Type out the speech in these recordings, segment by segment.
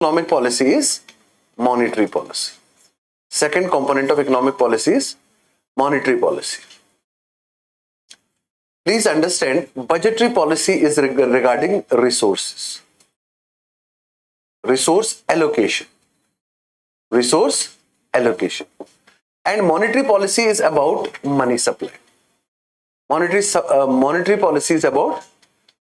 economic policy is monetary policy. Second component of economic policy is monetary policy. Please understand, budgetary policy is regarding resources, resource allocation, and monetary policy is about money supply. Monetary policy is about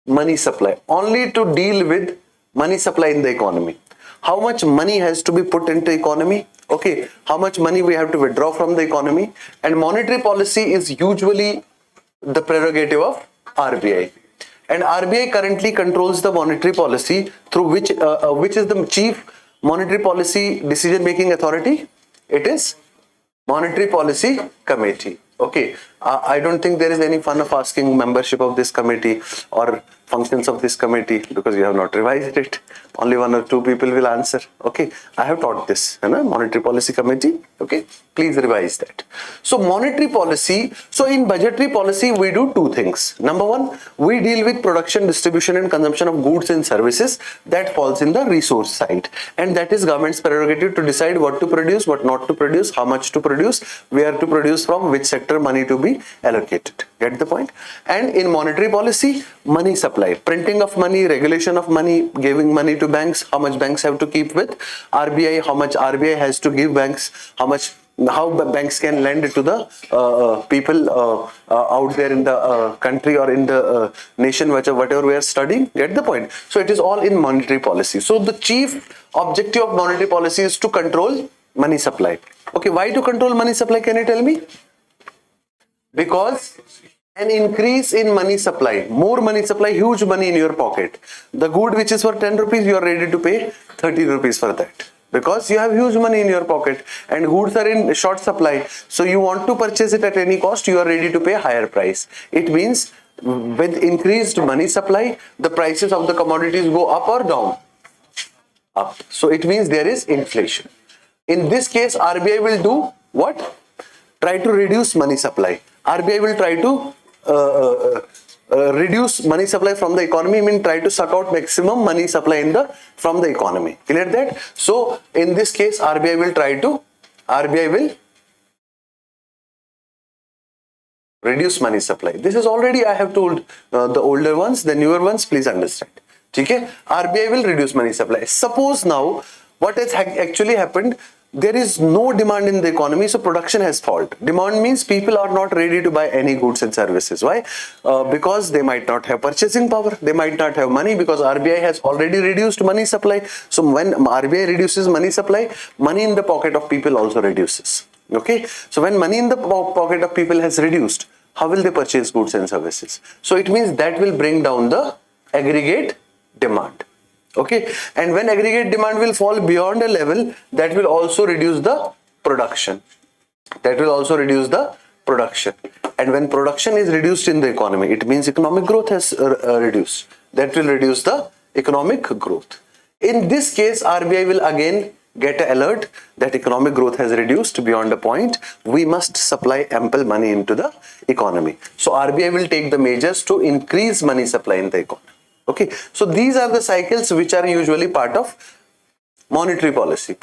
money supply, only to deal with money supply in the economy. How much money has to be put into economy? Okay, how much money we have to withdraw from the economy? And monetary policy is usually the prerogative of RBI. And RBI currently controls the monetary policy, through which is the chief monetary policy decision-making authority? It is Monetary Policy Committee. Okay, I don't think there is any fun of asking membership of this committee or functions of this committee, because you have not revised it. Only 1 or 2 people will answer. Okay, I have taught this, Monetary Policy Committee. Okay, please revise that. So monetary policy, so in budgetary policy we do 2 things. Number 1, we deal with production, distribution and consumption of goods and services. That falls in the resource side, and that is government's prerogative to decide what to produce, what not to produce, how much to produce, where to produce from, which sector money to be allocated. Get the point? And in monetary policy, money supply, printing of money, regulation of money, giving money to banks, how much banks have to keep with RBI, how much RBI has to give banks, how banks can lend to the people out there in the country or in the nation, whatever we are studying. Get the point? So it is all in monetary policy. So the chief objective of monetary policy is to control money supply. Okay, why to control money supply? Can you tell me? Because an increase in money supply, more money supply, huge money in your pocket. The good which is for 10 rupees, you are ready to pay 30 rupees for that. Because you have huge money in your pocket and goods are in short supply. So you want to purchase it at any cost, you are ready to pay a higher price. It means with increased money supply, the prices of the commodities go up or down? Up. So it means there is inflation. In this case, RBI will do what? Try to reduce money supply. RBI will try to reduce money supply from the economy, mean try to suck out maximum money supply from the economy. Clear that? So in this case, RBI will reduce money supply. This is already I have told the older ones, the newer ones, please understand. Okay? RBI will reduce money supply. Suppose now what has actually happened, there is no demand in the economy, so production has fallen. Demand means people are not ready to buy any goods and services. Why? Because they might not have purchasing power, they might not have money, because RBI has already reduced money supply. So when RBI reduces money supply, money in the pocket of people also reduces. Okay, so when money in the pocket of people has reduced, how will they purchase goods and services? So it means that will bring down the aggregate demand. Okay, and when aggregate demand will fall beyond a level, that will also reduce the production. And when production is reduced in the economy, it means economic growth has reduced. That will reduce the economic growth. In this case, RBI will again get an alert that economic growth has reduced beyond a point. We must supply ample money into the economy. So RBI will take the measures to increase money supply in the economy. Okay, so these are the cycles which are usually part of monetary policy.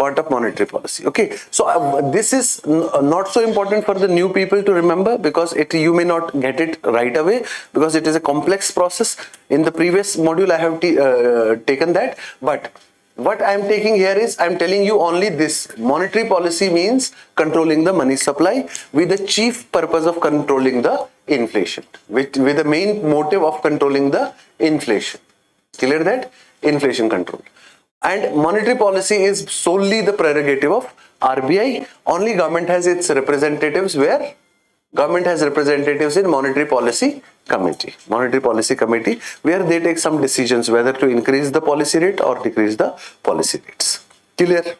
Okay, so this is not so important for the new people to remember, because you may not get it right away, because it is a complex process. In the previous module I have taken that, but what I am taking here is I am telling you only this. Monetary policy means controlling the money supply with the chief purpose of controlling the inflation, with the main motive of controlling the inflation. Clear that? Inflation control. And monetary policy is solely the prerogative of RBI. Only government has its representatives where? Government has representatives in Monetary Policy Committee. Monetary Policy Committee, where they take some decisions whether to increase the policy rate or decrease the policy rates. Clear?